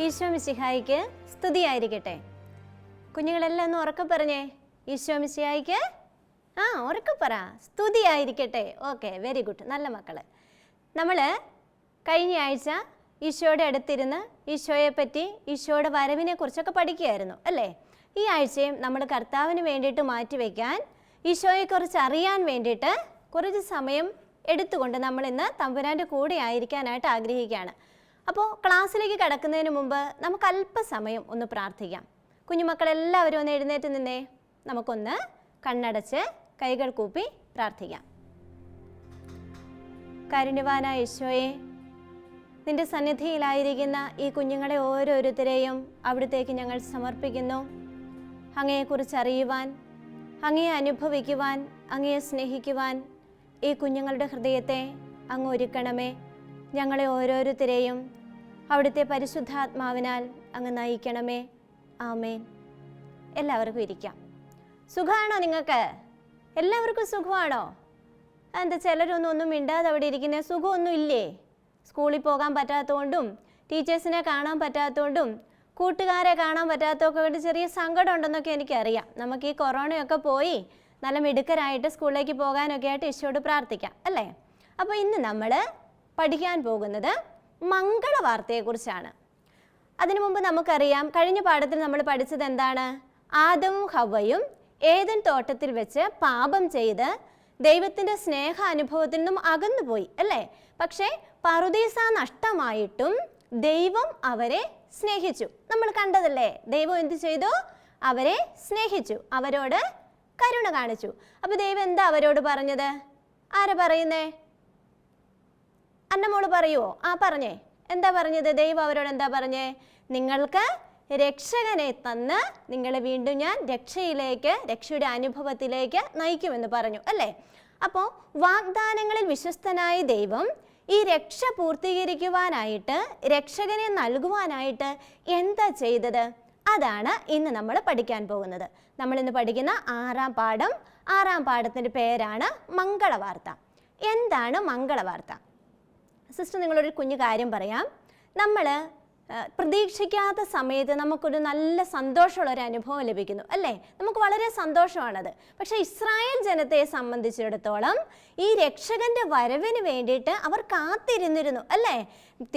ഈശോ മിശിഹായിക്ക് സ്തുതിയായിരിക്കട്ടെ. കുഞ്ഞുങ്ങളെല്ലാം ഒന്ന് ഉറക്കെ പറഞ്ഞേ, ഈശോ മിശിഹായിക്ക് ഉറക്കെ പറ, സ്തുതിയായിരിക്കട്ടെ. ഓക്കെ, വെരി ഗുഡ്, നല്ല മക്കള്. നമ്മൾ കഴിഞ്ഞ ആഴ്ച ഈശോയുടെ അടുത്തിരുന്ന് ഈശോയെ പറ്റി, ഈശോയുടെ വരവിനെ കുറിച്ചൊക്കെ പഠിക്കുകയായിരുന്നു അല്ലേ? ഈ ആഴ്ചയും നമ്മൾ കർത്താവിന് വേണ്ടിയിട്ട് മാറ്റിവെക്കാൻ, ഈശോയെക്കുറിച്ച് അറിയാൻ വേണ്ടിയിട്ട് കുറച്ച് സമയം എടുത്തുകൊണ്ട് നമ്മൾ ഇന്ന് തമ്പുരാൻ്റെ കൂടെ ആയിരിക്കാനായിട്ട് ആഗ്രഹിക്കുകയാണ്. അപ്പോൾ ക്ലാസ്സിലേക്ക് കടക്കുന്നതിന് മുമ്പ് നമുക്ക് അല്പസമയം ഒന്ന് പ്രാർത്ഥിക്കാം. കുഞ്ഞുമക്കളെല്ലാവരും ഒന്ന് എഴുന്നേറ്റ് നിന്നേ. നമുക്കൊന്ന് കണ്ണടച്ച് കൈകൾ കൂപ്പി പ്രാർത്ഥിക്കാം. കാരുണ്യവാനായ ഈശോയെ, നിന്റെ സന്നിധിയിലായിരിക്കുന്ന ഈ കുഞ്ഞുങ്ങളെ ഓരോരുത്തരെയും അവിടത്തേക്ക് ഞങ്ങൾ സമർപ്പിക്കുന്നു. അങ്ങയെക്കുറിച്ച് അറിയുവാൻ, അങ്ങയെ അനുഭവിക്കുവാൻ, അങ്ങയെ സ്നേഹിക്കുവാൻ ഈ കുഞ്ഞുങ്ങളുടെ ഹൃദയത്തെ അങ്ങ് ഒരുക്കണമേ. ഞങ്ങളെ ഓരോരുത്തരെയും അവിടുത്തെ പരിശുദ്ധാത്മാവിനാൽ അങ്ങ് നയിക്കണമേ. ആമേൻ. എല്ലാവർക്കും ഇരിക്കാം. സുഖമാണോ നിങ്ങൾക്ക്? എല്ലാവർക്കും സുഖമാണോ? എന്താ ചിലരൊന്നും മിണ്ടാതെ അവിടെ ഇരിക്കുന്നത്? സുഖമൊന്നും ഇല്ലേ? സ്കൂളിൽ പോകാൻ പറ്റാത്തതുകൊണ്ടും ടീച്ചേഴ്സിനെ കാണാൻ പറ്റാത്തതുകൊണ്ടും കൂട്ടുകാരെ കാണാൻ പറ്റാത്തതൊക്കെ കൊണ്ട് ചെറിയ സങ്കടം ഉണ്ടെന്നൊക്കെ എനിക്കറിയാം. നമുക്ക് ഈ കൊറോണയൊക്കെ പോയി നല്ല മിടുക്കരായിട്ട് സ്കൂളിലേക്ക് പോകാനൊക്കെ ആയിട്ട് ഈശോയോട് പ്രാർത്ഥിക്കാം അല്ലേ? അപ്പോൾ ഇന്ന് നമ്മൾ പഠിക്കാൻ പോകുന്നത് മംഗളവാർത്തയെക്കുറിച്ചാണ്. അതിനു മുമ്പ് നമുക്കറിയാം, കഴിഞ്ഞ പാഠത്തിൽ നമ്മൾ പഠിച്ചത് എന്താണ്? ആദമും ഹവ്വയും ഏദൻ തോട്ടത്തിൽ വെച്ച് പാപം ചെയ്ത് ദൈവത്തിൻ്റെ സ്നേഹ അനുഭവത്തിൽ നിന്നും അകന്നുപോയി അല്ലേ? പക്ഷേ പറുദീസ നഷ്ടമായിട്ടും ദൈവം അവരെ സ്നേഹിച്ചു. നമ്മൾ കണ്ടതല്ലേ? ദൈവം എന്ത് ചെയ്തു? അവരെ സ്നേഹിച്ചു, അവരോട് കരുണ കാണിച്ചു. അപ്പോൾ ദൈവം എന്താ അവരോട് പറഞ്ഞത്? ആരാ പറയുന്നേ? അന്നമോള് പറയുമോ? പറഞ്ഞേ, എന്താ പറഞ്ഞത്? ദൈവം അവരോട് എന്താ പറഞ്ഞേ? നിങ്ങൾക്ക് രക്ഷകനെ തന്ന് നിങ്ങളെ വീണ്ടും ഞാൻ രക്ഷയുടെ അനുഭവത്തിലേക്ക് നയിക്കുമെന്ന് പറഞ്ഞു അല്ലേ? അപ്പോൾ വാഗ്ദാനങ്ങളിൽ വിശ്വസ്തനായ ദൈവം ഈ രക്ഷ പൂർത്തീകരിക്കുവാനായിട്ട്, രക്ഷകനെ നൽകുവാനായിട്ട് എന്താ ചെയ്തത്? അതാണ് ഇന്ന് നമ്മൾ പഠിക്കാൻ പോകുന്നത്. നമ്മളിന്ന് പഠിക്കുന്ന ആറാം പാഠത്തിൻ്റെ പേരാണ് മംഗളവാർത്ത. എന്താണ് മംഗളവാർത്ത? സിസ്റ്റർ, നിങ്ങളൊരു കുഞ്ഞു കാര്യം പറയാം. നമ്മൾ പ്രതീക്ഷിക്കാത്ത സമയത്ത് നമുക്കൊരു നല്ല സന്തോഷമുള്ളൊരു അനുഭവം ലഭിക്കുന്നു അല്ലേ? നമുക്ക് വളരെ സന്തോഷമാണത്. പക്ഷേ ഇസ്രായേൽ ജനത്തെ സംബന്ധിച്ചിടത്തോളം ഈ രക്ഷകന്റെ വരവിന് വേണ്ടിയിട്ട് അവർ കാത്തിരുന്നിരുന്നു അല്ലേ?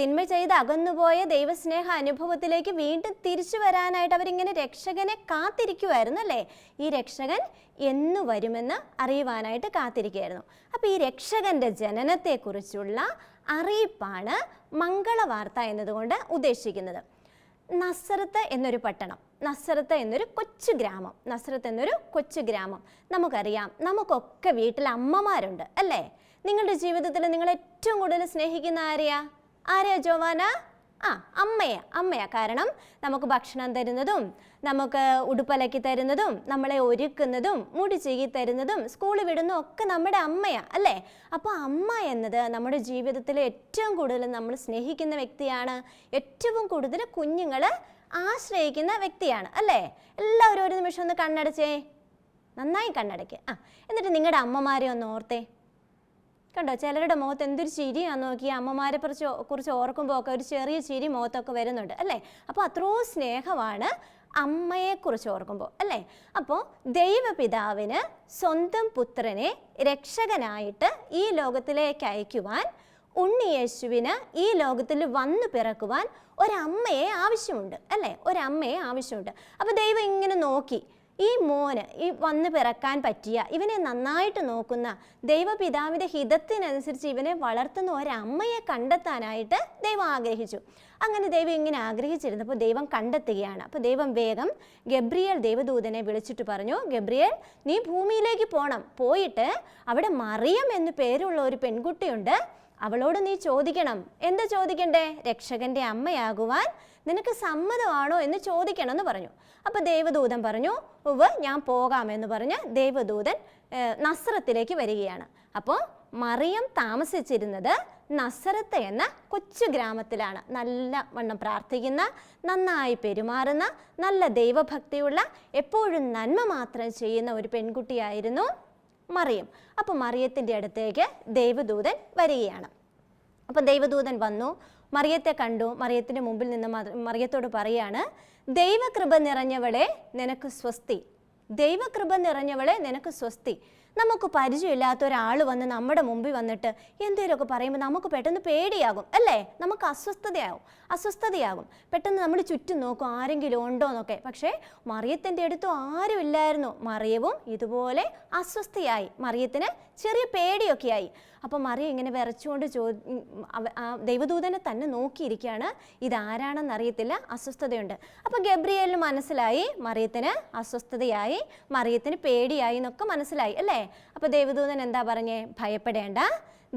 തിന്മ ചെയ്ത് അകന്നുപോയ ദൈവസ്നേഹ അനുഭവത്തിലേക്ക് വീണ്ടും തിരിച്ചു വരാനായിട്ട് അവരിങ്ങനെ രക്ഷകനെ കാത്തിരിക്കുമായിരുന്നു അല്ലേ? ഈ രക്ഷകൻ എന്നു വരുമെന്ന് അറിയുവാനായിട്ട് കാത്തിരിക്കുകയായിരുന്നു. അപ്പോൾ ഈ രക്ഷകന്റെ ജനനത്തെക്കുറിച്ചുള്ള അറിയിപ്പാണ് മംഗളവാർത്ത എന്നതുകൊണ്ട് ഉദ്ദേശിക്കുന്നത്. നസ്രത്ത് എന്നൊരു പട്ടണം, നസ്രത്ത് എന്നൊരു കൊച്ചു ഗ്രാമം. നമുക്കറിയാം, നമുക്കൊക്കെ വീട്ടിൽ അമ്മമാരുണ്ട് അല്ലേ? നിങ്ങളുടെ ജീവിതത്തിൽ നിങ്ങൾ ഏറ്റവും കൂടുതൽ സ്നേഹിക്കുന്ന ആരെയാ ജോവാന? അമ്മയാ. കാരണം നമുക്ക് ഭക്ഷണം തരുന്നതും, നമുക്ക് ഉടുപ്പലക്കി തരുന്നതും, നമ്മളെ ഒരുക്കുന്നതും, മുടി ചീകി തരുന്നതും, സ്കൂളിൽ വിടുന്നതും ഒക്കെ നമ്മുടെ അമ്മയാ അല്ലേ? അപ്പോൾ അമ്മ എന്നത് നമ്മുടെ ജീവിതത്തിൽ ഏറ്റവും കൂടുതൽ നമ്മൾ സ്നേഹിക്കുന്ന വ്യക്തിയാണ്. ഏറ്റവും കൂടുതൽ കുഞ്ഞുങ്ങൾ ആശ്രയിക്കുന്ന വ്യക്തിയാണ് അല്ലേ? എല്ലാവരും ഒരു നിമിഷം ഒന്ന് കണ്ണടച്ചേ, നന്നായി കണ്ണടയ്ക്ക്. എന്നിട്ട് നിങ്ങളുടെ അമ്മമാരെ ഒന്ന് ഓർത്തേ. കണ്ടോ, ചിലരുടെ മുഖത്ത് എന്തൊരു ചിരിയാന്ന് നോക്കി. അമ്മമാരെ കുറിച്ച് ഓർക്കുമ്പോൾ ഒക്കെ ഒരു ചെറിയ ചിരി മുഖത്തൊക്കെ വരുന്നുണ്ട് അല്ലേ? അപ്പോൾ അത്രയും സ്നേഹമാണ് അമ്മയെക്കുറിച്ച് ഓർക്കുമ്പോൾ അല്ലേ? അപ്പോൾ ദൈവപിതാവിന് സ്വന്തം പുത്രനെ രക്ഷകനായിട്ട് ഈ ലോകത്തിലേക്ക് അയക്കുവാൻ, ഉണ്ണിയേശുവിന് ഈ ലോകത്തിൽ വന്നു പിറക്കുവാൻ ഒരമ്മയെ ആവശ്യമുണ്ട് അല്ലേ? അപ്പോൾ ദൈവം ഇങ്ങനെ നോക്കി, ഈ മോന് വന്ന് പിറക്കാൻ പറ്റിയ, ഇവനെ നന്നായിട്ട് നോക്കുന്ന, ദൈവപിതാവിൻ്റെ ഹിതത്തിനനുസരിച്ച് ഇവനെ വളർത്തുന്ന ഒരമ്മയെ കണ്ടെത്താനായിട്ട് ദൈവം ആഗ്രഹിച്ചു. അങ്ങനെ ദൈവം ഇങ്ങനെ ആഗ്രഹിച്ചിരുന്നപ്പോൾ ദൈവം കണ്ടെത്തുകയാണ്. അപ്പോൾ ദൈവം വേഗം ഗബ്രിയേൽ ദേവദൂതനെ വിളിച്ചിട്ട് പറഞ്ഞു, ഗബ്രിയേൽ, നീ ഭൂമിയിലേക്ക് പോകണം. പോയിട്ട് അവിടെ മറിയം എന്നു പേരുള്ള ഒരു പെൺകുട്ടിയുണ്ട്, അവളോട് നീ ചോദിക്കണം. എന്താ ചോദിക്കണ്ടേ? രക്ഷകന്റെ അമ്മയാകുവാൻ നിനക്ക് സമ്മതമാണോ എന്ന് ചോദിക്കണം എന്ന് പറഞ്ഞു. അപ്പോൾ ദേവദൂതൻ പറഞ്ഞു, ഞാൻ പോകാമെന്ന് പറഞ്ഞ് ദേവദൂതൻ നസ്രത്തിലേക്ക് വരികയാണ്. അപ്പോൾ മറിയം താമസിച്ചിരുന്നത് നസ്രത്ത് എന്ന കൊച്ചു ഗ്രാമത്തിലാണ്. നല്ല വണ്ണം പ്രാർത്ഥിക്കുന്ന, നന്നായി പെരുമാറുന്ന, നല്ല ദൈവഭക്തിയുള്ള, എപ്പോഴും നന്മ മാത്രം ചെയ്യുന്ന ഒരു പെൺകുട്ടിയായിരുന്നു മറിയം. അപ്പോൾ മറിയത്തിൻ്റെ അടുത്തേക്ക് ദേവദൂതൻ വരികയാണ്. അപ്പോൾ ദൈവദൂതൻ വന്നു, മറിയത്തെ കണ്ടു. മറിയത്തിൻ്റെ മുമ്പിൽ നിന്ന് മറിയത്തോട് പറയാണ്, ദൈവകൃപ നിറഞ്ഞവളെ നിനക്ക് സ്വസ്തി, ദൈവകൃപ നിറഞ്ഞവളെ നിനക്ക് സ്വസ്തി. നമുക്ക് പരിചയമില്ലാത്ത ഒരാൾ വന്ന് നമ്മുടെ മുമ്പിൽ വന്നിട്ട് എന്തെങ്കിലുമൊക്കെ പറയുമ്പോൾ നമുക്ക് പെട്ടെന്ന് പേടിയാകും അല്ലേ? നമുക്ക് അസ്വസ്ഥതയാകും. പെട്ടെന്ന് നമ്മൾ ചുറ്റും നോക്കും ആരെങ്കിലും ഉണ്ടോ എന്നൊക്കെ. പക്ഷേ മറിയത്തിൻ്റെ അടുത്തും ആരും ഇല്ലായിരുന്നു. മറിയവും ഇതുപോലെ അസ്വസ്ഥയായി, മറിയത്തിന് ചെറിയ പേടിയൊക്കെ ആയി. അപ്പോൾ മറിയ ഇങ്ങനെ വിറച്ചുകൊണ്ട് ദൈവദൂതനെ തന്നെ നോക്കിയിരിക്കുകയാണ്. ഇതാരാണെന്ന് അറിയത്തില്ല, അസ്വസ്ഥതയുണ്ട്. അപ്പോൾ ഗബ്രിയേലിന് മനസ്സിലായി മറിയത്തിന് അസ്വസ്ഥതയായി, മറിയത്തിന് പേടിയായി എന്നൊക്കെ മനസ്സിലായി അല്ലേ? അപ്പോൾ ദൈവദൂതൻ എന്താ പറഞ്ഞേ? ഭയപ്പെടേണ്ട,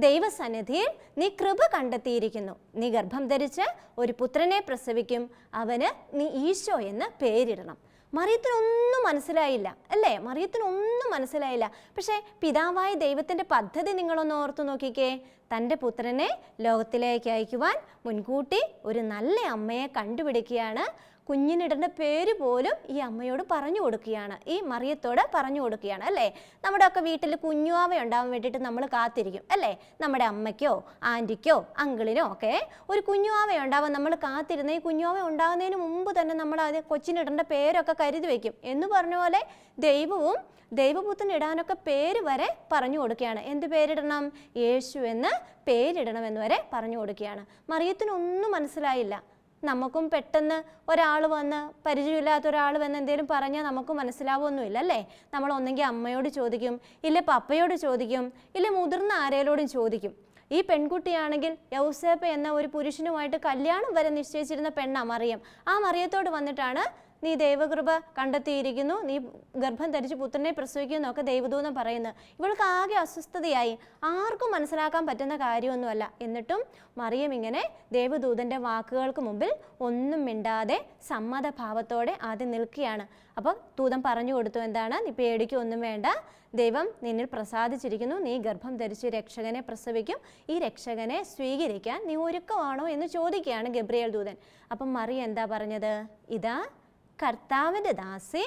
ദൈവസന്നിധിയിൽ നീ കൃപ കണ്ടെത്തിയിരിക്കുന്നു. നീ ഗർഭം ധരിച്ച് ഒരു പുത്രനെ പ്രസവിക്കും, അവന് നീ ഈശോ എന്ന് പേരിടണം. മറിയത്തിനൊന്നും മനസ്സിലായില്ല അല്ലേ? മറിയത്തിനൊന്നും മനസ്സിലായില്ല. പക്ഷേ പിതാവായ ദൈവത്തിൻ്റെ പദ്ധതി നിങ്ങളൊന്ന് ഓർത്തു നോക്കിക്കേ. തൻ്റെ പുത്രനെ ലോകത്തിലേക്ക് അയക്കുവാൻ മുൻകൂട്ടി ഒരു നല്ല അമ്മയെ കണ്ടുപിടിക്കുകയാണ്. കുഞ്ഞിനിടേണ്ട പേര് പോലും ഈ അമ്മയോട് പറഞ്ഞു കൊടുക്കുകയാണ്, ഈ മറിയത്തോട് പറഞ്ഞു കൊടുക്കുകയാണ് അല്ലേ? നമ്മുടെ ഒക്കെ വീട്ടിൽ കുഞ്ഞുവാവ ഉണ്ടാവാൻ വേണ്ടിയിട്ട് നമ്മൾ കാത്തിരിക്കും അല്ലേ? നമ്മുടെ അമ്മയ്ക്കോ ആൻറ്റിക്കോ അങ്കിളിനോ ഒക്കെ ഒരു കുഞ്ഞുവാവ ഉണ്ടാവാൻ നമ്മൾ കാത്തിരുന്ന ഈ കുഞ്ഞുവാവ ഉണ്ടാകുന്നതിന് മുമ്പ് തന്നെ നമ്മൾ അത് കൊച്ചിനിടേണ്ട പേരൊക്കെ കരുതി വയ്ക്കും എന്ന് പറഞ്ഞ പോലെ ദൈവവും ദൈവപുത്രന് ഇടാനൊക്കെ പേര് വരെ പറഞ്ഞു കൊടുക്കുകയാണ്. എന്ത് പേരിടണം? യേശു എന്ന് പേരിടണമെന്ന് വരെ പറഞ്ഞു കൊടുക്കുകയാണ്. മറിയത്തിനൊന്നും മനസ്സിലായില്ല. നമുക്കും പെട്ടെന്ന് ഒരാൾ വന്ന്, പരിചയമില്ലാത്ത ഒരാൾ വന്ന് എന്തെങ്കിലും പറഞ്ഞാൽ നമുക്ക് മനസ്സിലാവുമൊന്നുമില്ല അല്ലേ? നമ്മൾ ഒന്നെങ്കിൽ അമ്മയോട് ചോദിക്കും, ഇല്ല പപ്പയോട് ചോദിക്കും, ഇല്ല മുതിർന്ന ആരേലോടും ചോദിക്കും. ഈ പെൺകുട്ടിയാണെങ്കിൽ യൗസേപ്പ് എന്ന ഒരു പുരുഷനുമായിട്ട് കല്യാണം വരെ നിശ്ചയിച്ചിരുന്ന പെണ്ണാ മറിയം. ആ മറിയത്തോട് വന്നിട്ടാണ് നീ ദൈവകൃപ കണ്ടെത്തിയിരിക്കുന്നു, നീ ഗർഭം ധരിച്ച് പുത്രനെ പ്രസവിക്കുന്നൊക്കെ ദൈവദൂതൻ പറയുന്നത്. ഇവൾക്ക് ആകെ അസ്വസ്ഥതയായി, ആർക്കും മനസ്സിലാക്കാൻ പറ്റുന്ന കാര്യമൊന്നുമല്ല. എന്നിട്ടും മറിയം ഇങ്ങനെ ദൈവദൂതൻ്റെ വാക്കുകൾക്ക് മുമ്പിൽ ഒന്നും മിണ്ടാതെ സമ്മതഭാവത്തോടെ ആദ്യം നിൽക്കുകയാണ്. അപ്പോൾ ദൂതൻ പറഞ്ഞു കൊടുത്തു, എന്താണ്? നീ പേടിക്കൊന്നും വേണ്ട, ദൈവം നിന്നിൽ പ്രസാദിച്ചിരിക്കുന്നു, നീ ഗർഭം ധരിച്ച് രക്ഷകനെ പ്രസവിക്കും, ഈ രക്ഷകനെ സ്വീകരിക്കാൻ നീ ഒരുക്കമാണോ എന്ന് ചോദിക്കുകയാണ് ഗബ്രിയേൽ ദൂതൻ. അപ്പം മറിയം എന്താ പറഞ്ഞത്? ഇതാ കർത്താവിൻ്റെ ദാസി,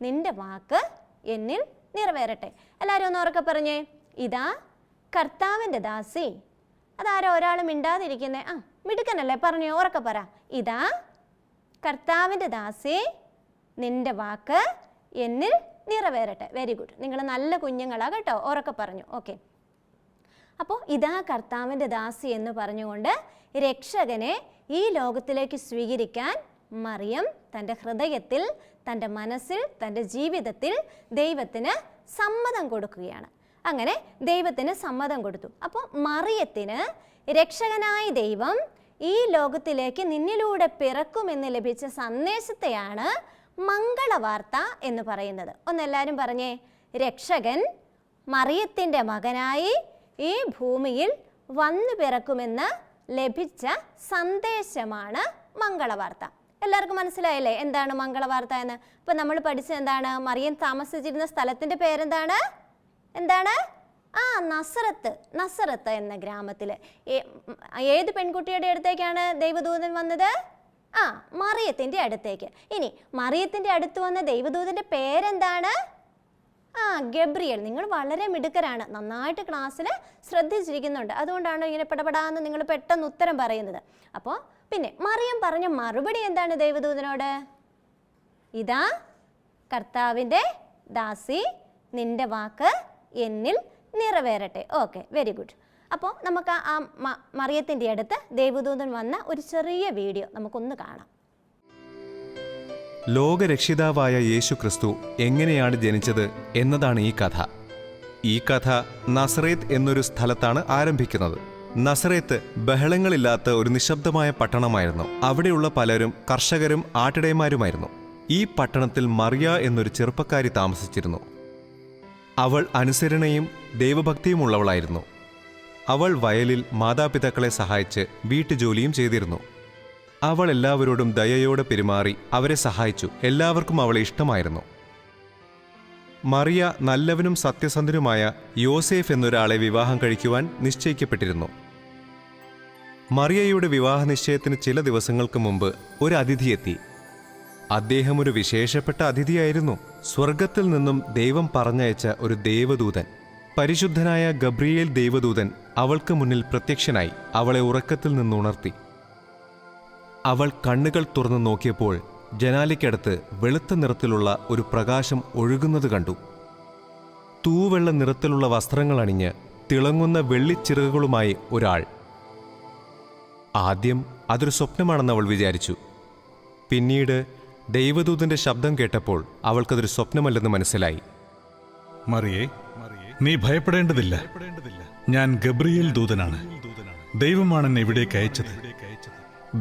നിന്റെ വാക്ക് എന്നിൽ നിറവേറട്ടെ. എല്ലാവരും ഒന്ന് ഉറക്കെ പറഞ്ഞേ, ഇതാ കർത്താവിൻ്റെ ദാസി. അതാരോ ഒരാൾ മിണ്ടാതിരിക്കുന്നേ? മിടുക്കനല്ലേ? പറഞ്ഞോ, ഉറക്കെ പറ. ഇതാ കർത്താവിൻ്റെ ദാസി, നിന്റെ വാക്ക് എന്നിൽ നിറവേറട്ടെ. വെരി ഗുഡ്, നിങ്ങൾ നല്ല കുഞ്ഞുങ്ങളാ കേട്ടോ, ഉറക്കെ പറഞ്ഞു. ഓക്കെ. അപ്പോൾ ഇതാ കർത്താവിൻ്റെ ദാസി എന്ന് പറഞ്ഞുകൊണ്ട് രക്ഷകനെ ഈ ലോകത്തിലേക്ക് സ്വീകരിക്കാൻ മറിയം തൻ്റെ ഹൃദയത്തിൽ, തൻ്റെ മനസ്സിൽ, തൻ്റെ ജീവിതത്തിൽ ദൈവത്തിന് സമ്മതം കൊടുക്കുകയാണ്. അങ്ങനെ ദൈവത്തിന് സമ്മതം കൊടുത്തു. അപ്പോൾ മറിയത്തിന് രക്ഷകനായ ദൈവം ഈ ലോകത്തിലേക്ക് നിന്നിലൂടെ പിറക്കുമെന്ന് ലഭിച്ച സന്ദേശത്തെയാണ് മംഗളവാർത്ത എന്ന് പറയുന്നത്. ഒന്നെല്ലാവരും പറഞ്ഞേ, രക്ഷകൻ മറിയത്തിൻ്റെ മകനായി ഈ ഭൂമിയിൽ വന്നു പിറക്കുമെന്ന് ലഭിച്ച സന്ദേശമാണ് മംഗളവാർത്ത. എല്ലാവർക്കും മനസ്സിലായില്ലേ എന്താണ് മംഗളവാർത്ത എന്ന്? ഇപ്പം നമ്മൾ പഠിച്ചത് എന്താണ്? മറിയം താമസിച്ചിരുന്ന സ്ഥലത്തിൻ്റെ പേരെന്താണ്? നസറത്ത് എന്ന ഗ്രാമത്തിൽ. ഏത് പെൺകുട്ടിയുടെ അടുത്തേക്കാണ് ദൈവദൂതൻ വന്നത്? മറിയത്തിൻ്റെ അടുത്തേക്ക്. ഇനി മറിയത്തിൻ്റെ അടുത്ത് വന്ന ദൈവദൂതൻ്റെ പേരെന്താണ്? ഗബ്രിയേൽ. നിങ്ങൾ വളരെ മിടുക്കരാണ്, നന്നായിട്ട് ക്ലാസ്സിൽ ശ്രദ്ധിച്ചിരിക്കുന്നുണ്ട്. അതുകൊണ്ടാണ് ഇങ്ങനെ പെടപെടാന്ന് നിങ്ങൾ പെട്ടെന്ന് ഉത്തരം പറയുന്നത്. അപ്പോൾ പിന്നെ മറിയം പറഞ്ഞ മറുപടി എന്താണ് ദൈവദൂതനോട്? ഇതാ കർത്താവിൻ്റെ ദാസി, നിന്റെ വാക്ക് എന്നിൽ നിറവേറട്ടെ. Okay, very good. അപ്പോൾ നമുക്ക് ആ മറിയത്തിൻ്റെ അടുത്ത് ദൈവദൂതൻ വന്ന ഒരു ചെറിയ വീഡിയോ നമുക്കൊന്ന് കാണാം. ലോകരക്ഷിതാവായ യേശു ക്രിസ്തു എങ്ങനെയാണ് ജനിച്ചത് എന്നതാണ് ഈ കഥ. ഈ കഥ നസറേത്ത് എന്നൊരു സ്ഥലത്താണ് ആരംഭിക്കുന്നത്. നസറേത്ത് ബഹളങ്ങളില്ലാത്ത ഒരു നിശബ്ദമായ പട്ടണമായിരുന്നു. അവിടെയുള്ള പലരും കർഷകരും ആട്ടിടയന്മാരുമായിരുന്നു. ഈ പട്ടണത്തിൽ മറിയ എന്നൊരു ചെറുപ്പക്കാരി താമസിച്ചിരുന്നു. അവൾ അനുസരണയും ദൈവഭക്തിയുമുള്ളവളായിരുന്നു. അവൾ വയലിൽ മാതാപിതാക്കളെ സഹായിച്ച് വീട്ടുജോലിയും ചെയ്തിരുന്നു. അവൾ എല്ലാവരോടും ദയയോടെ പെരുമാറി അവരെ സഹായിച്ചു. എല്ലാവർക്കും അവളെ ഇഷ്ടമായിരുന്നു. മറിയ നല്ലവനും സത്യസന്ധനുമായ യോസേഫ് എന്നൊരാളെ വിവാഹം കഴിക്കുവാൻ നിശ്ചയിക്കപ്പെട്ടിരുന്നു. മറിയയുടെ വിവാഹ നിശ്ചയത്തിന് ചില ദിവസങ്ങൾക്ക് മുമ്പ് ഒരു അതിഥിയെത്തി. അദ്ദേഹം ഒരു വിശേഷപ്പെട്ട അതിഥിയായിരുന്നു. സ്വർഗത്തിൽ നിന്നും ദൈവം പറഞ്ഞയച്ച ഒരു ദേവദൂതൻ. പരിശുദ്ധനായ ഗബ്രിയേൽ ദൈവദൂതൻ അവൾക്ക് മുന്നിൽ പ്രത്യക്ഷനായി അവളെ ഉറക്കത്തിൽ നിന്നുണർത്തി. അവൾ കണ്ണുകൾ തുറന്നു നോക്കിയപ്പോൾ ജനാലയ്ക്കടുത്ത് വെളുത്ത നിറത്തിലുള്ള ഒരു പ്രകാശം ഒഴുകുന്നത് കണ്ടു. തൂവെള്ള നിറത്തിലുള്ള വസ്ത്രങ്ങൾ അണിഞ്ഞ് തിളങ്ങുന്ന വെള്ളിച്ചിറകുകളുമായി ഒരാൾ. ആദ്യം അതൊരു സ്വപ്നമാണെന്ന് അവൾ വിചാരിച്ചു. പിന്നീട് ദൈവദൂതന്റെ ശബ്ദം കേട്ടപ്പോൾ അവൾക്കതൊരു സ്വപ്നമല്ലെന്ന് മനസ്സിലായി. മറിയേ, നീ ഭയപ്പെടേണ്ടതില്ല. ഞാൻ ഗബ്രിയേൽ ദൂതനാണ്. ദൈവമാണ് എന്നെ ഇവിടേക്ക് അയച്ചത്.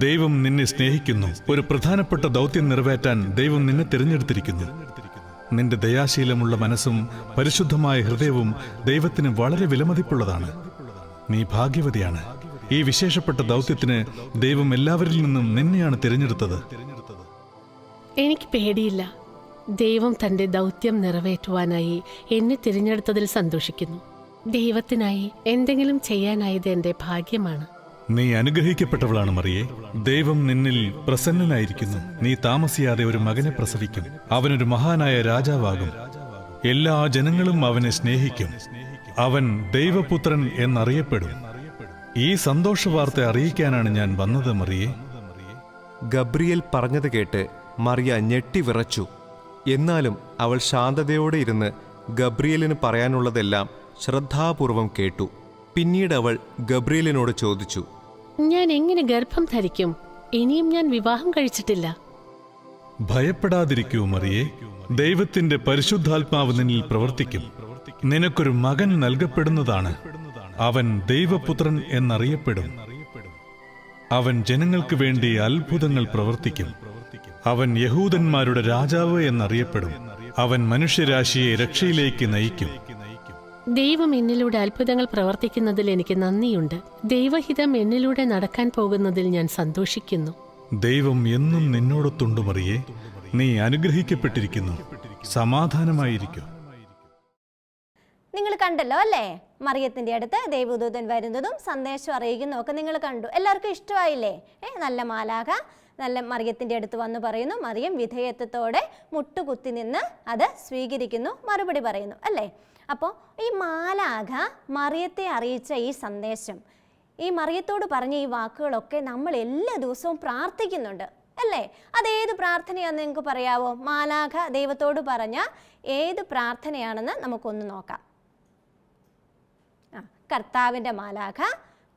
ദൈവം നിന്നെ സ്നേഹിക്കുന്നു. ഒരു പ്രധാനപ്പെട്ട ദൗത്യം നിറവേറ്റാൻ ദൈവം നിന്നെ തിരഞ്ഞെടുത്തിരിക്കുന്നു. നിന്റെ ദയാശീലമുള്ള മനസ്സും പരിശുദ്ധമായ ഹൃദയവും ദൈവത്തിന് വളരെ വിലമതിപ്പുള്ളതാണ്. നീ ഭാഗ്യവതിയാണ്. ഈ വിശേഷപ്പെട്ട ദൗത്യത്തിന് ദൈവം എല്ലാവരിൽ നിന്നും നിന്നെയാണ് തിരഞ്ഞെടുത്തത്. എനിക്ക് പേടിയില്ല. ദൈവം തന്റെ ദൗത്യം നിറവേറ്റുവാനായി എന്നെ തിരഞ്ഞെടുത്തതിൽ സന്തോഷിക്കുന്നു. ദൈവത്തിനായി എന്തെങ്കിലും ചെയ്യാനായത് എന്റെ ഭാഗ്യമാണ്. നീ അനുഗ്രഹിക്കപ്പെട്ടവളാണ് മറിയേ. ദൈവം നിന്നിൽ പ്രസന്നനായിരിക്കുന്നു. നീ താമസിയാതെ ഒരു മകനെ പ്രസവിക്കും. അവനൊരു മഹാനായ രാജാവാകും. എല്ലാ ജനങ്ങളും അവനെ സ്നേഹിക്കും. അവൻ ദൈവപുത്രൻ എന്നറിയപ്പെടും. ഈ സന്തോഷ വാർത്ത അറിയിക്കാനാണ് ഞാൻ വന്നത് മറിയേ. ഗബ്രിയേൽ പറഞ്ഞത് കേട്ട് മറിയ ഞെട്ടിവിറച്ചു. എന്നാലും അവൾ ശാന്തതയോടെ ഇരുന്ന് ഗബ്രിയേലിന് പറയാനുള്ളതെല്ലാം ശ്രദ്ധാപൂർവം കേട്ടു. പിന്നീട് അവൾ ഗബ്രിയേലിനോട് ചോദിച്ചു, ഞാൻ എങ്ങനെ ഗർഭം ധരിക്കും? ഇനിയും ഞാൻ വിവാഹം കഴിച്ചിട്ടില്ല. ഭയപ്പെടാതിരിക്കൂ മറിയേ. ദൈവത്തിന്റെ പരിശുദ്ധാത്മാവ് നിന്നിൽ പ്രവർത്തിക്കും. നിനക്കൊരു മകൻ നൽകപ്പെടുന്നതാണ്. അവൻ ദൈവപുത്രൻ എന്നറിയപ്പെടും. അവൻ ജനങ്ങൾക്ക് വേണ്ടി അത്ഭുതങ്ങൾ പ്രവർത്തിക്കും. അവൻ യഹൂദന്മാരുടെ രാജാവ് എന്നറിയപ്പെടും. അവൻ മനുഷ്യരാശിയെ രക്ഷയിലേക്ക് നയിക്കും. ദൈവം എന്നിലൂടെ അത്ഭുതങ്ങൾ പ്രവർത്തിക്കുന്നതിൽ എനിക്ക് നന്ദിയുണ്ട്. ദൈവഹിതം എന്നിലൂടെ നടക്കാൻ പോകുന്നതിൽ ഞാൻ സന്തോഷിക്കുന്നു. ദൈവം എന്നും നിന്നോടൊത്തുണ്ട് മറിയേ. നീ അനുഗ്രഹിക്കപ്പെട്ടിരിക്കുന്നു. സമാധാനമായിരിക്കും. നിങ്ങൾ കണ്ടല്ലോ അല്ലേ? മറിയത്തിൻ്റെ അടുത്ത് ദൈവദൂതൻ വരുന്നതും സന്ദേശം അറിയിക്കുന്നതും ഒക്കെ നിങ്ങൾ കണ്ടു. എല്ലാവർക്കും ഇഷ്ടമായില്ലേ? നല്ല മാലാഖ നല്ല മറിയത്തിൻ്റെ അടുത്ത് വന്ന് പറയുന്നു. മറിയം വിധേയത്വത്തോടെ മുട്ടുകുത്തി നിന്ന് അത് സ്വീകരിക്കുന്നു, മറുപടി പറയുന്നു അല്ലേ? അപ്പോൾ ഈ മാലാഖ മറിയത്തെ അറിയിച്ച ഈ സന്ദേശം, ഈ മറിയത്തോട് പറഞ്ഞ ഈ വാക്കുകളൊക്കെ നമ്മൾ എല്ലാ ദിവസവും പ്രാർത്ഥിക്കുന്നുണ്ട് അല്ലേ? അതേത് പ്രാർത്ഥനയാണെന്ന് നിങ്ങൾക്ക് പറയാവോ? മാലാഖ ദൈവത്തോട് പറഞ്ഞ ഏത് പ്രാർത്ഥനയാണെന്ന് നമുക്കൊന്ന് നോക്കാം. കർത്താവിൻ്റെ മാലാഖ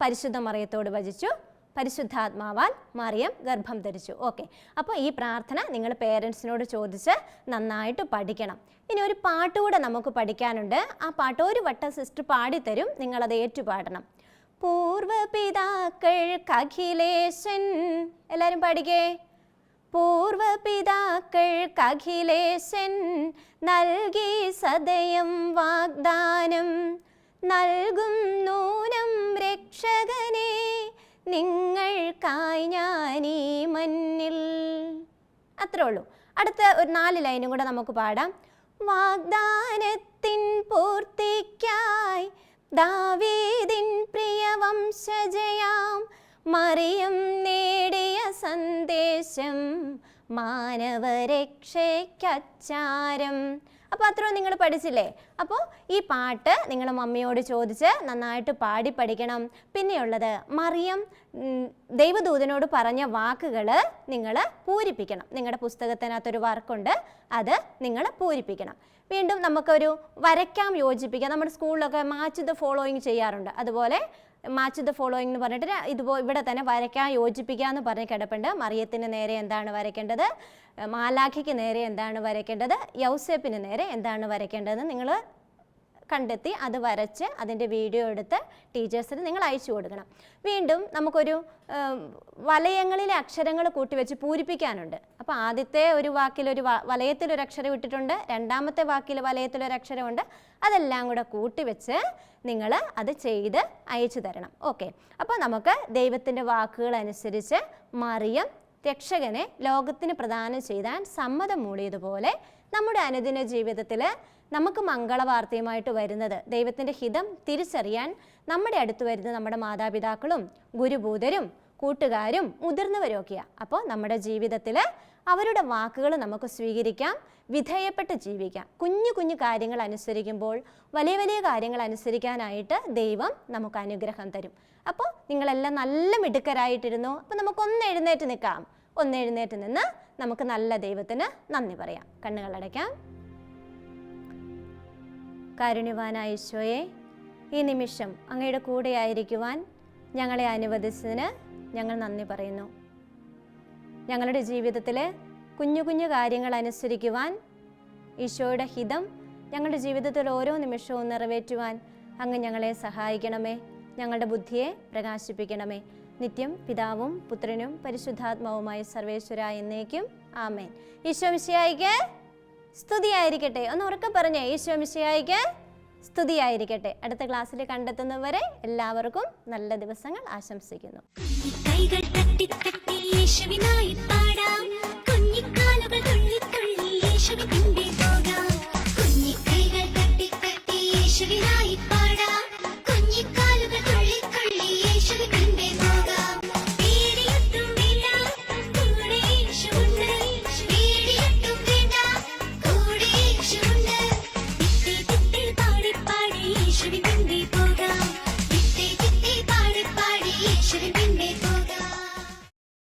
പരിശുദ്ധ മറിയത്തോട് വചിച്ചു, പരിശുദ്ധാത്മാവാൽ മറിയം ഗർഭം ധരിച്ചു. ഓക്കെ, അപ്പോൾ ഈ പ്രാർത്ഥന നിങ്ങൾ പേരൻസിനോട് ചോദിച്ച് നന്നായിട്ട് പഠിക്കണം. ഇനി ഒരു പാട്ടുകൂടെ നമുക്ക് പഠിക്കാനുണ്ട്. ആ പാട്ട് ഒരു വട്ടം സിസ്റ്റർ പാടിത്തരും, നിങ്ങളത് ഏറ്റുപാടണം. പൂർവപിതാക്കൾക്കഖിലേശൻ, എല്ലാവരും പാടിക്കേ. പൂർവപിതാക്കൾക്കഖിലേശൻ നൽകി സദയം വാഗ്ദാനം, നൽകും നൂനം രക്ഷകനെ നിങ്ങൾക്കായി ഞാനീ മന്നിൽ. അത്രേ ഉള്ളൂ. അടുത്ത ഒരു 4 ലൈനും കൂടെ നമുക്ക് പാടാം. വാഗ്ദാനത്തിൻ പൂർത്തിക്കായി ദാവീദിൻ പ്രിയവംശജയാം മറിയം നേടിയ സന്ദേശം മാനവരക്ഷയ്ക്കച്ചാരം. അപ്പോൾ അത്രയും നിങ്ങൾ പഠിച്ചില്ലേ? അപ്പോൾ ഈ പാട്ട് നിങ്ങൾ മമ്മിയോട് ചോദിച്ച് നന്നായിട്ട് പാടി പഠിക്കണം. പിന്നെയുള്ളത് മറിയം ദൈവദൂതനോട് പറഞ്ഞ വാക്കുകൾ നിങ്ങൾ പൂരിപ്പിക്കണം. നിങ്ങളുടെ പുസ്തകത്തിനകത്തൊരു വർക്കുണ്ട്, അത് നിങ്ങൾ പൂരിപ്പിക്കണം. വീണ്ടും നമുക്കൊരു വരയ്ക്കാം യോജിപ്പിക്കാം. നമ്മുടെ സ്കൂളിലൊക്കെ മാച്ച് ദ ഫോളോയിങ് ചെയ്യാറുണ്ട്. അതുപോലെ മാച്ച് ദ ഫോളോയിങ് എന്ന് പറഞ്ഞിട്ട് ഇവിടെ തന്നെ വരയ്ക്കാൻ യോജിപ്പിക്കുക എന്ന് പറഞ്ഞ് കിടപ്പുണ്ട്. മറിയത്തിന് നേരെ എന്താണ് വരയ്ക്കേണ്ടത്, മാലാഖയ്ക്ക് നേരെ എന്താണ് വരയ്ക്കേണ്ടത്, യൗസേപ്പിന് നേരെ എന്താണ് വരയ്ക്കേണ്ടതെന്ന് നിങ്ങൾ കണ്ടെത്തി അത് വരച്ച് അതിൻ്റെ വീഡിയോ എടുത്ത് ടീച്ചേഴ്സിന് നിങ്ങൾ അയച്ചു കൊടുക്കണം. വീണ്ടും നമുക്കൊരു വലയങ്ങളിലെ അക്ഷരങ്ങൾ കൂട്ടിവെച്ച് പൂരിപ്പിക്കാനുണ്ട്. അപ്പോൾ ആദ്യത്തെ ഒരു വാക്കിലൊരു വലയത്തിലൊരു അക്ഷരം ഇട്ടിട്ടുണ്ട്, രണ്ടാമത്തെ വാക്കിൽ വലയത്തിലൊരു അക്ഷരമുണ്ട്. അതെല്ലാം കൂടെ കൂട്ടിവെച്ച് നിങ്ങൾ അത് ചെയ്ത് അയച്ചു തരണം. ഓക്കെ, അപ്പോൾ നമുക്ക് ദൈവത്തിൻ്റെ വാക്കുകൾ അനുസരിച്ച് മറിയം രക്ഷകനെ ലോകത്തിന് പ്രദാനം ചെയ്താൻ സമ്മതം മൂളിയതുപോലെ നമ്മുടെ അനുദിന ജീവിതത്തിൽ നമുക്ക് മംഗളവാർത്തയുമായിട്ട് വരുന്നത് ദൈവത്തിൻ്റെ ഹിതം തിരിച്ചറിയാൻ നമ്മുടെ അടുത്ത് വരുന്ന നമ്മുടെ മാതാപിതാക്കളും ഗുരുഭൂതരും കൂട്ടുകാരും മുതിർന്നവരും ഒക്കെയാണ്. അപ്പോൾ നമ്മുടെ ജീവിതത്തിൽ അവരുടെ വാക്കുകൾ നമുക്ക് സ്വീകരിക്കാം, വിധേയപ്പെട്ട് ജീവിക്കാം. കുഞ്ഞു കുഞ്ഞു കാര്യങ്ങൾ അനുസരിക്കുമ്പോൾ വലിയ വലിയ കാര്യങ്ങൾ അനുസരിക്കാനായിട്ട് ദൈവം നമുക്ക് അനുഗ്രഹം തരും. അപ്പോൾ നിങ്ങളെല്ലാം നല്ല മിടുക്കരായിട്ടിരുന്നു. അപ്പോൾ നമുക്കൊന്ന് എഴുന്നേറ്റ് നിൽക്കാം. ഒന്ന് എഴുന്നേറ്റ് നിന്ന് നമുക്ക് നല്ല ദൈവത്തിന് നന്ദി പറയാം. കണ്ണുകളടയ്ക്കാം. കാരുണ്യവാനായ ഈശോയെ, ഈ നിമിഷം അങ്ങയുടെ കൂടെയായിരിക്കുവാൻ ഞങ്ങളെ അനുവദിച്ചതിന് ഞങ്ങൾ നന്ദി പറയുന്നു. ഞങ്ങളുടെ ജീവിതത്തിലെ കുഞ്ഞു കുഞ്ഞു കാര്യങ്ങൾ അനുസരിക്കുവാൻ, ഈശോയുടെ ഹിതം ഞങ്ങളുടെ ജീവിതത്തിൽ ഓരോ നിമിഷവും നിറവേറ്റുവാൻ അങ്ങ് ഞങ്ങളെ സഹായിക്കണമേ. ഞങ്ങളുടെ ബുദ്ധിയെ പ്രകാശിപ്പിക്കണമേ. നിത്യം പിതാവും പുത്രനും പരിശുദ്ധാത്മാവുമായ സർവേശ്വര എന്നേക്കും ആമേൻ. ഈശോ മിശിഹായിക്ക് സ്തുതിയായിരിക്കട്ടെ. ഒന്ന് ഉറക്കെ പറഞ്ഞേ, ഈശോ മിശിഹായിക്ക് സ്തുതിയായിരിക്കട്ടെ. അടുത്ത ക്ലാസ്സിൽ കണ്ടെത്തുന്നവരെ എല്ലാവർക്കും നല്ല ദിവസങ്ങൾ ആശംസിക്കുന്നു. കൈകൾ തട്ടി തട്ടി യേശുവിനായി പാടാം, കുഞ്ഞിക്കാലുകൾ തുള്ളി തുള്ളി യേശുവിന്റെ